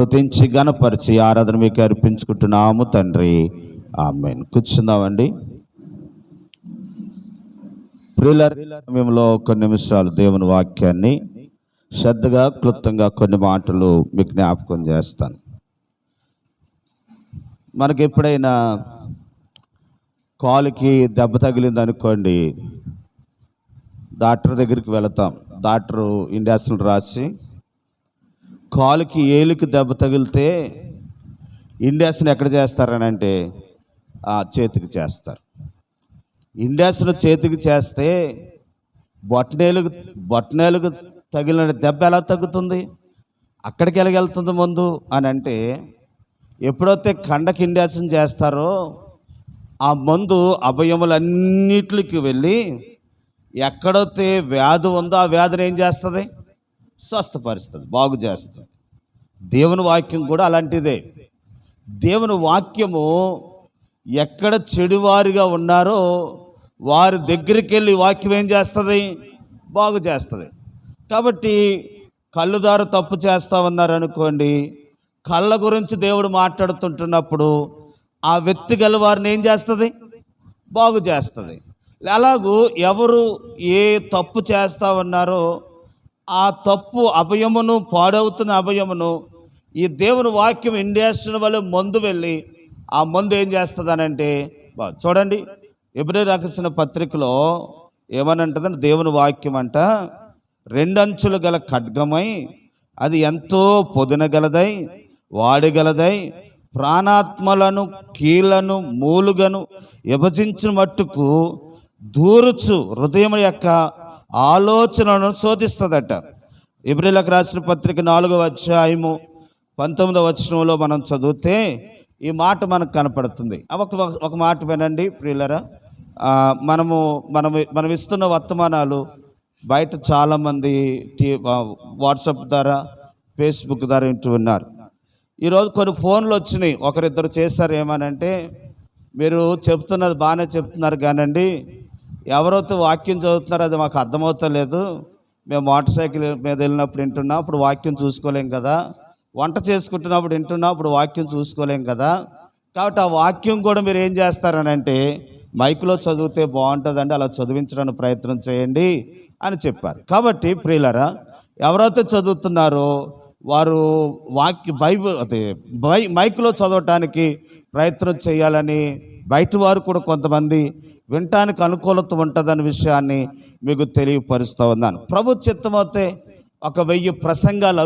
స్తుతించి ఘనపరిచి ఆరాధన మీకు అర్పించుకుంటున్నాము తండ్రి. ఆమేన్. కూర్చుందామండి. ప్రియులారా, సమయంలో కొన్ని నిమిషాలు దేవుని వాక్యాన్ని శ్రద్ధగా క్లుప్తంగా కొన్ని మాటలు మీకు జ్ఞాపకం చేస్తాను. మనకి ఎప్పుడైనా కాలుకి దెబ్బ తగిలింది అనుకోండి, డాక్టర్ దగ్గరికి వెళతాం. డాక్టరు ఇంజక్షన్లు రాసి కాలుకి ఏలుకి దెబ్బ తగిలితే ఇంజక్షన్ ఎక్కడ చేస్తారనంటే చేతికి చేస్తారు. ఇంజక్షన్ చేతికి చేస్తే బొట్టనేలుకు తగిలిన దెబ్బ ఎలా తగ్గుతుంది, అక్కడికి ఎలాగెళ్తుంది ముందు అని అంటే, ఎప్పుడైతే కండకి ఇంజక్షన్ చేస్తారో ఆ మందు అవయములన్నిటికి వెళ్ళి ఎక్కడైతే వ్యాధి ఉందో ఆ వ్యాధిని ఏం చేస్తుంది, స్వస్థపరుస్తుంది, బాగు చేస్తుంది. దేవుని వాక్యం కూడా అలాంటిదే. దేవుని వాక్యము ఎక్కడ చెడువారిగా ఉన్నారో వారి దగ్గరికి వెళ్ళి వాక్యం ఏం చేస్తుంది, బాగు చేస్తుంది. కాబట్టి కళ్ళుదారు తప్పు చేస్తా ఉన్నారు అనుకోండి, కళ్ళ గురించి దేవుడు మాట్లాడుతుంటున్నప్పుడు ఆ వ్యక్తి గల వారిని ఏం చేస్తుంది, బాగు చేస్తుంది. అలాగూ ఎవరు ఏ తప్పు చేస్తూ ఉన్నారో ఆ తప్పు అభయమును, పాడవుతున్న అభయమును ఈ దేవుని వాక్యం ఇంజక్షన్ వల్ల మందు వెళ్ళి ఆ మందు ఏం చేస్తుందనంటే, చూడండి ఎబ్రేయులకు రాసిన పత్రికలో ఏమనంటుందని, దేవుని వాక్యం అంట 2 అంచులు గల ఖడ్గమై అది ఎంతో పొదునగలదై వాడగలదై ప్రాణాత్మలను కీళ్లను మూలుగను విభజించిన మట్టుకు దూరుచు హృదయం యొక్క ఆలోచనలను శోధిస్తుందట. ఎబ్రేయులకు రాసిన పత్రిక 4వ అధ్యాయము 19వ వచనంలో మనం చదివితే ఈ మాట మనకు కనపడుతుంది. ఒక మాట వినండి ప్రియులరా. మనం ఇస్తున్న వర్తమానాలు బయట చాలామంది వాట్సాప్ ద్వారా, ఫేస్బుక్ ద్వారా వింటూ ఉన్నారు. ఈరోజు కొన్ని ఫోన్లు వచ్చినాయి, ఒకరిద్దరు చేశారు. ఏమనంటే, మీరు చెప్తున్నది బాగానే చెప్తున్నారు కానండి, ఎవరైతే వాక్యం చదువుతున్నారో అది మాకు అర్థమవుతలేదు. మేము మోటార్ సైకిల్ మీద వెళ్ళినప్పుడు వింటున్నాం, అప్పుడు వాక్యం చూసుకోలేం కదా. వంట చేసుకుంటున్నప్పుడు వింటున్నాం, అప్పుడు వాక్యం చూసుకోలేం కదా. కాబట్టి ఆ వాక్యం కూడా మీరు ఏం చేస్తారనంటే, మైక్లో చదివితే బాగుంటుందండి, అలా చదివించడానికి ప్రయత్నం చేయండి అని చెప్పారు. కాబట్టి ప్రియులారా, ఎవరైతే చదువుతున్నారో వారు బైబిల్ మైక్లో చదవటానికి ప్రయత్నం చేయాలని బయట వారు కూడా కొంతమంది వినటానికి అనుకూలత ఉంటుందనే విషయాన్ని మీకు తెలియపరుస్తూ ఉన్నాను. ప్రభు చిత్తమైతే 1000 ప్రసంగాలు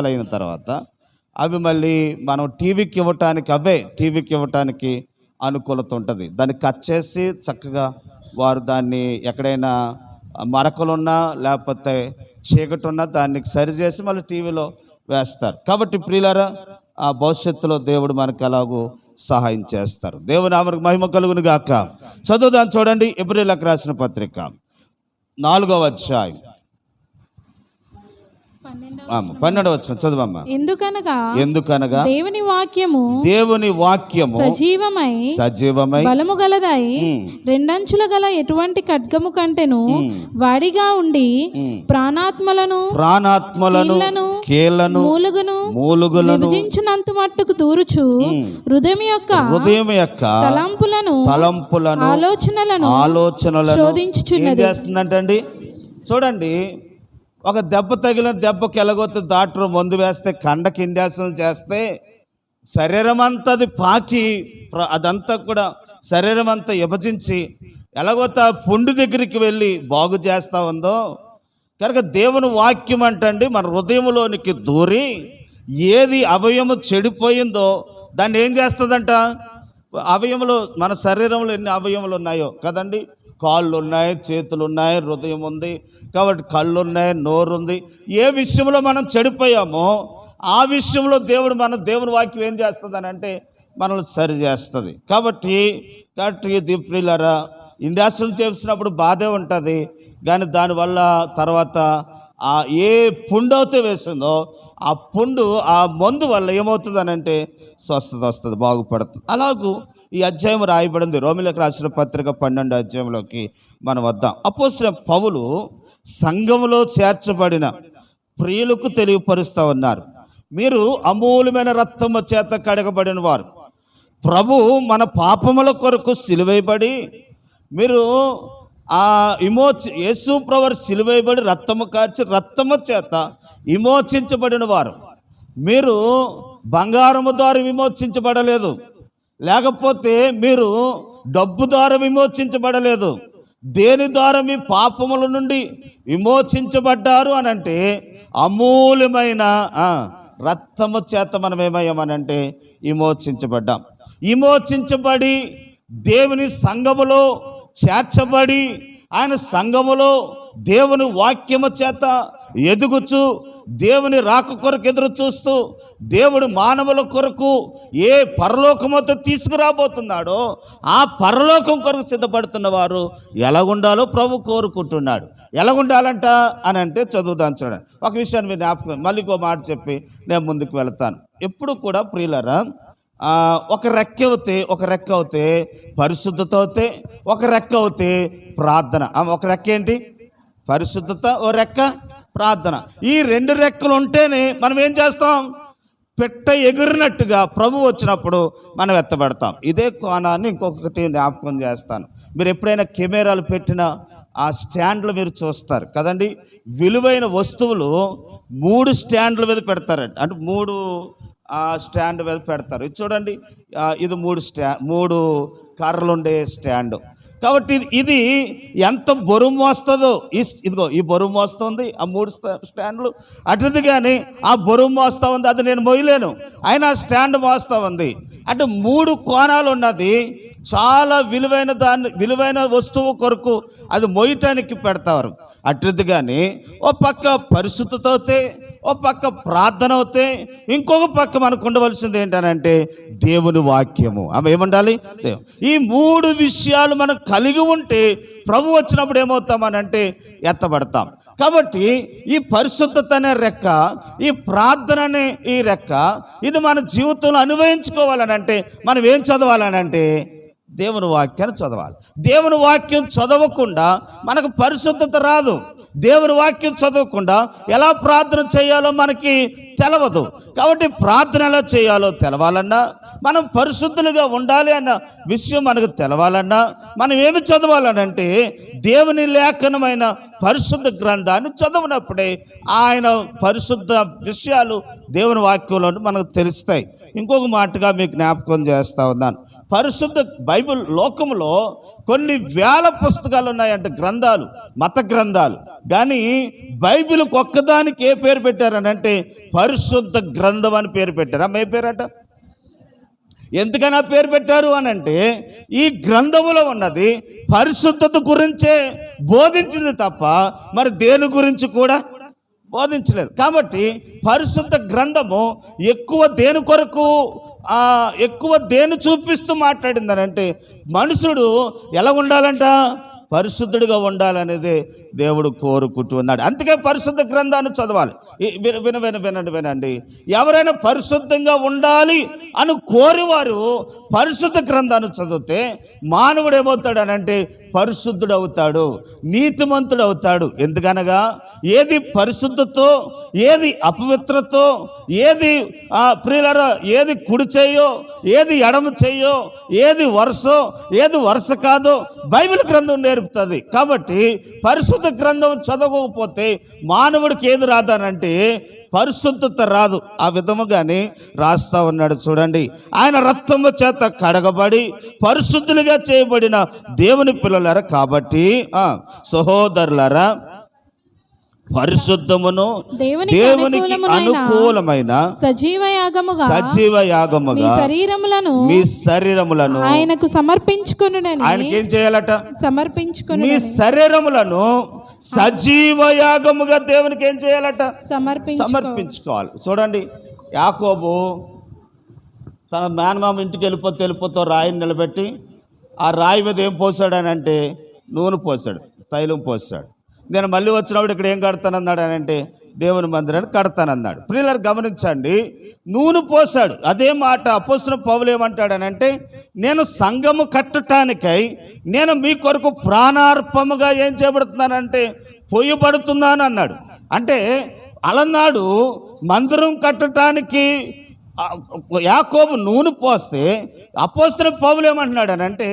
అయిన తర్వాత అవి మళ్ళీ మనం టీవీకి ఇవ్వటానికి అనుకూలత ఉంటుంది. దాన్ని కట్ చేసి చక్కగా వారు దాన్ని ఎక్కడైనా మరకలున్నా లేకపోతే చీకటి ఉన్నా దాన్ని సరిచేసి మళ్ళీ టీవీలో వేస్తారు. కాబట్టి ప్రియులారా, ఆ భవిష్యత్తులో దేవుడు మనకు ఎలాగూ సహాయం చేస్తారు. దేవుని నామమునకు మహిమ కలుగును గాక. చదువుదాం, చూడండి ఎబ్రేయులకు రాసిన పత్రిక 4వ అధ్యాయం 12వ వచనం చదువమ్మా. ఎందుకనగా దేవుని వాక్యము సజీవమై బలము గలదై 2 అంచుల గల ఎటువంటి ఖడ్గము కంటెను వాడిగా ఉండి ప్రాణాత్మలను కీళ్లను మూలుగులను విభజించునంత మట్టుకు దూరుచు హృదయం యొక్క తలంపులను ఆలోచనలను శోధించుచున్నది. చేస్తుందంటండి. చూడండి, ఒక దెబ్బ తగిలిన దెబ్బకి ఎలాగొస్తే డాక్టర్ మందు వేస్తే, కండకి ఇంజక్షన్ చేస్తే శరీరం అంతా అది పాకి అదంతా కూడా శరీరం అంతా విభజించి ఎలాగొస్తే ఆ పుండు దగ్గరికి వెళ్ళి బాగు చేస్తూ ఉందో, కనుక దేవుని వాక్యం అంటండి మన హృదయంలోనికి దూరి ఏది అవయము చెడిపోయిందో దాన్ని ఏం చేస్తుందంట, అవయములు, మన శరీరంలో ఎన్ని అవయములు ఉన్నాయో కదండి, కాళ్ళు ఉన్నాయి, చేతులు ఉన్నాయి, హృదయం ఉంది, కాబట్టి కళ్ళు ఉన్నాయి, నోరు ఉంది. ఏ విషయంలో మనం చెడిపోయామో ఆ విషయంలో దేవుని వాక్యం ఏం చేస్తుంది అంటే మనల్ని సరి చేస్తుంది. కాబట్టి ప్రియులారా, ఇంజక్షన్ చేసినప్పుడు బాధే ఉంటుంది, కానీ దానివల్ల తర్వాత ఏ పుండు అయితే వేసిందో ఆ పుండు ఆ మందు వల్ల ఏమవుతుంది అని అంటే స్వస్థత వస్తుంది, బాగుపడుతుంది. అలాగూ ఈ అధ్యాయం రాయబడింది రోమీయులకు రాసిన పత్రిక 12వ అధ్యాయంలోకి మనం వద్దాం. అపోస్తలుడైన పౌలు సంఘములో చేర్చబడిన ప్రియులకు తెలియపరుస్తూ ఉన్నారు. మీరు అమూల్యమైన రక్తము చేత కడగబడిన వారు, ప్రభు మన పాపముల కొరకు సిలువైబడి, మీరు యేసు ప్రభు సిలువైబడి రక్తము కార్చి రక్తము చేత విమోచించబడిన వారు. మీరు బంగారము ద్వారా విమోచించబడలేదు, లేకపోతే మీరు డబ్బు ద్వారా విమోచించబడలేదు. దేని ద్వారా మీ పాపముల నుండి విమోచించబడ్డారు అని అంటే అమూల్యమైన రక్తము చేత మనం ఏమయ్యామనంటే విమోచించబడ్డాం. విమోచించబడి దేవుని సంఘములో చేర్చబడి, ఆయన సంఘములో దేవుని వాక్యము చేత ఎదుగుచు, దేవుని రాక కొరకు ఎదురు చూస్తూ, దేవుడు మానవుల కొరకు ఏ పరలోకముతో తీసుకురాబోతున్నాడో ఆ పరలోకం కొరకు సిద్ధపడుతున్న వారు ఎలాగుండాలో ప్రభు కోరుకుంటున్నాడు. ఎలాగుండాలంట అని అంటే చదువుదాం చూడండి. ఒక విషయాన్ని మీరు జ్ఞాపకం, మళ్ళీ ఇంకో మాట చెప్పి నేను ముందుకు వెళ్తాను. ఎప్పుడు కూడా ప్రియులారా, ఒక రెక్క అవుతే పరిశుద్ధత అవుతే, ఒక రెక్క అవుతే ప్రార్థన. ఒక రెక్క ఏంటి? పరిశుద్ధత, ఓ రెక్క ప్రార్థన. ఈ రెండు రెక్కలు ఉంటేనే మనం ఏం చేస్తాం? పెట్ట ఎగురినట్టుగా ప్రభు వచ్చినప్పుడు మనం ఎత్తబడతాం. ఇదే కోణాన్ని ఇంకొకటి జ్ఞాపకం చేస్తాను. మీరు ఎప్పుడైనా కెమెరాలు పెట్టిన ఆ స్టాండ్లు మీరు చూస్తారు కదండి. విలువైన వస్తువులు 3 స్టాండ్ల మీద పెడతారండి. అంటే 3 స్టాండ్ మీద పెడతారు. ఇది చూడండి, ఇది 3 కర్రలు ఉండే స్టాండ్. కాబట్టి ఇది ఎంత బరువు మోస్తుందో, ఇదిగో ఈ బరువు మోస్తుంది ఆ 3 స్టాండ్లు. అటుది కానీ ఆ బరువు మోస్తూ ఉంది, అది నేను మోయలేను, అయినా స్టాండ్ మోస్తూ ఉంది. అంటే 3 కోణాలు ఉన్నది. చాలా విలువైన వస్తువు కొరకు అది మోయటానికి పెడతారు. అటుది కానీ ఓ పక్క పరిశుద్ధత అవుతే, ఓ పక్క ప్రార్థన అవుతే, ఇంకొక పక్క మనకు ఉండవలసింది ఏంటనంటే దేవుని వాక్యము. ఆమె ఏముండాలి? ఈ 3 విషయాలు మనం కలిగి ఉంటే ప్రభు వచ్చినప్పుడు ఏమవుతామనంటే ఎత్తబడతాం. కాబట్టి ఈ పరిశుద్ధత అనే రెక్క, ఈ ప్రార్థన అనే ఈ రెక్క, ఇది మన జీవితంలో అన్వయించుకోవాలనంటే మనం ఏం చదవాలనంటే దేవుని వాక్యాన్ని చదవాలి. దేవుని వాక్యం చదవకుండా మనకు పరిశుద్ధత రాదు. దేవుని వాక్యం చదవకుండా ఎలా ప్రార్థన చేయాలో మనకి తెలవదు. కాబట్టి ప్రార్థన ఎలా చేయాలో తెలవాలన్నా, మనం పరిశుద్ధులుగా ఉండాలి అన్న విషయం మనకు తెలవాలన్నా మనం ఏమి చదవాలనంటే దేవుని లేఖనమైన పరిశుద్ధ గ్రంథాన్ని చదవనప్పుడే ఆయన పరిశుద్ధ విషయాలు దేవుని వాక్యంలో మనకు తెలుస్తాయి. ఇంకొక మాటగా మీకు జ్ఞాపకం చేస్తూ ఉన్నాను. పరిశుద్ధ బైబిల్ లోకంలో కొన్ని వేల పుస్తకాలు ఉన్నాయంట, గ్రంథాలు, మత గ్రంథాలు. కానీ బైబిల్కి ఒక్కదానికి ఏ పేరు పెట్టారని అంటే పరిశుద్ధ గ్రంథం అని పేరు పెట్టారు. ఏ పేరట? ఎందుకని ఆ పేరు పెట్టారు అని అంటే ఈ గ్రంథములో ఉన్నది పరిశుద్ధత గురించే బోధించింది తప్ప మరి దేని గురించి కూడా బోధించలేదు. కాబట్టి పరిశుద్ధ గ్రంథము ఎక్కువ దేని కొరకు, ఎక్కువ దేని చూపిస్తూ మాట్లాడిందనంటే మనుషుడు ఎలా ఉండాలంట? పరిశుద్ధుడిగా ఉండాలనేది దేవుడు కోరుకుంటున్నాడు. అందుకే పరిశుద్ధ గ్రంథాన్ని చదవాలి. వినండి, ఎవరైనా పరిశుద్ధంగా ఉండాలి అని కోరివారు పరిశుద్ధ గ్రంథాన్ని చదివితే మానవుడు ఏమవుతాడు అనంటే పరిశుద్ధుడు అవుతాడు, నీతిమంతుడు అవుతాడు. ఎందుకనగా ఏది పరిశుద్ధతో, ఏది అపవిత్రతో, ఏది ప్రియులరా, ఏది కుడి చేయో, ఏది ఎడమ చేయో, ఏది వరుసో, ఏది వరుస కాదో బైబిల్ గ్రంథం నేర్పుతుంది. కాబట్టి పరిశుద్ధ గ్రంథం చదవకపోతే మానవుడికి ఏది రాదనంటే పరిశుద్ధత రాదు. ఆ విధముగానే రాస్తా ఉన్నాడు. చూడండి, ఆయన రక్తము చేత కడగబడి పరిశుద్ధులుగా చేయబడిన దేవుని పిల్లలారా, కాబట్టి సహోదరులారా, పరిశుద్ధమును దేవునికి అనుకూలమైన సజీవ యాగముగా మీ శరీరములను ఆయనకు సమర్పించుకొనుడని. ఆయనకి ఏం చేయాలట? సమర్పించుకొని మీ శరీరములను సజీవ యాగముగా దేవునికి ఏం చేయాలట? సమర్పించుకోవాలి. చూడండి, యాకోబు తన మేనమామ ఇంటికి వెళ్ళిపోతూ రాయిని నిలబెట్టి ఆ రాయి మీద ఏం పోసాడు అంటే నూనె పోసాడు, తైలం పోసాడు. నేను మళ్ళీ వచ్చినప్పుడు ఇక్కడ ఏం కడతానన్నాడు అని అంటే దేవుని మందిరాన్ని కడతానన్నాడు. ప్రియులారా గమనించండి, నూనె పోసాడు. అదే మాట అపోస్తలుడైన పౌలు ఏమంటాడనంటే నేను సంఘము కట్టడానికై నేను మీ కొరకు ప్రాణార్పముగా ఏం చేయబడుతున్నానంటే పోయబడుతున్నాను అన్నాడు. అంటే అలనాడు మందిరం కట్టడానికి యాకోబు నూనె పోస్తే అపోస్తలుడైన పౌలు ఏమంటున్నాడు అని అంటే,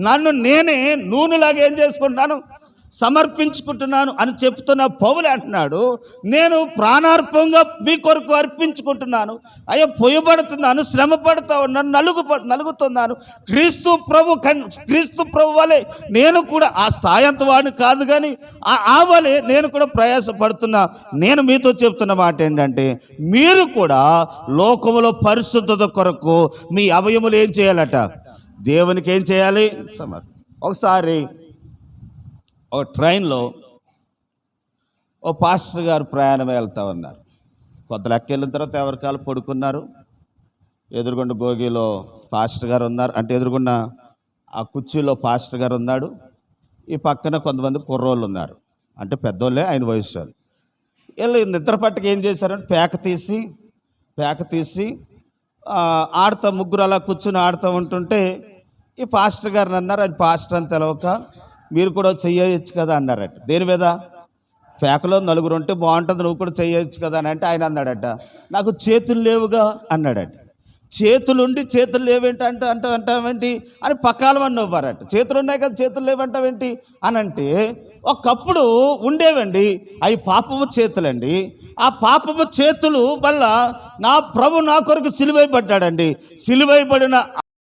నన్ను నేనే నూనెలాగా ఏం చేసుకుంటున్నాను, సమర్పించుకుంటున్నాను అని చెప్తున్న పౌలు అంటున్నాడు, నేను ప్రాణార్పంగా మీ కొరకు అర్పించుకుంటున్నాను, అయ్యో పొయ్యబడుతున్నాను, శ్రమ పడుతూ ఉన్నాను, నలుగుతున్నాను. క్రీస్తు ప్రభు వలె నేను కూడా ఆ స్థాయంత వాడిని కాదు, కానీ ఆ వలె నేను కూడా ప్రయాసపడుతున్నా. నేను మీతో చెప్తున్న మాట ఏంటంటే, మీరు కూడా లోకములో పరిశుద్ధత కొరకు మీ అవయములు ఏం చేయాలట, దేవునికి ఏం చేయాలి, ఒకసారి ఒక ట్రైన్లో ఓ పాస్టర్ గారు ప్రయాణం వెళ్తూ ఉన్నారు. కొంత లెక్క వెళ్ళిన తర్వాత ఎవరికాలు పడుకున్నారు. ఎదురుగుండా భోగిలో పాస్టర్ గారు ఉన్నారు, అంటే ఎదురుగున్న ఆ కుర్చీలో పాస్టర్ గారు ఉన్నాడు. ఈ పక్కన కొంతమంది కుర్రోళ్ళు ఉన్నారు, అంటే పెద్దోళ్ళే, ఆయన వయసు వాళ్ళు. వీళ్ళు నిద్ర పట్టుకు ఏం చేశారంటే పేక తీసి ఆడుతూ, ముగ్గురు అలా కూర్చుని ఆడుతూ ఉంటుంటే ఈ పాస్టర్ గారిని అన్నారు, అది పాస్టర్ అని తెలవక, మీరు కూడా చెయ్యొచ్చు కదా అన్నారట. దేని మీద? పేకలో నలుగురు ఉంటే బాగుంటుంది, నువ్వు కూడా చెయ్యొచ్చు కదా అని అంటే ఆయన అన్నాడట, నాకు చేతులు లేవుగా అన్నాడట. చేతులుండి చేతులు లేవేంటి అంటావేంటి అని పక్కాలమని నవ్వారట. చేతులు ఉన్నాయి కదా, చేతులు లేవంటావేంటి అని అంటే, ఒకప్పుడు ఉండేవండి అవి పాపము చేతులండి. ఆ పాపము చేతులు వల్ల నా ప్రభు నా కొరకు సిలువైపడ్డాడండి. సిలువైపడిన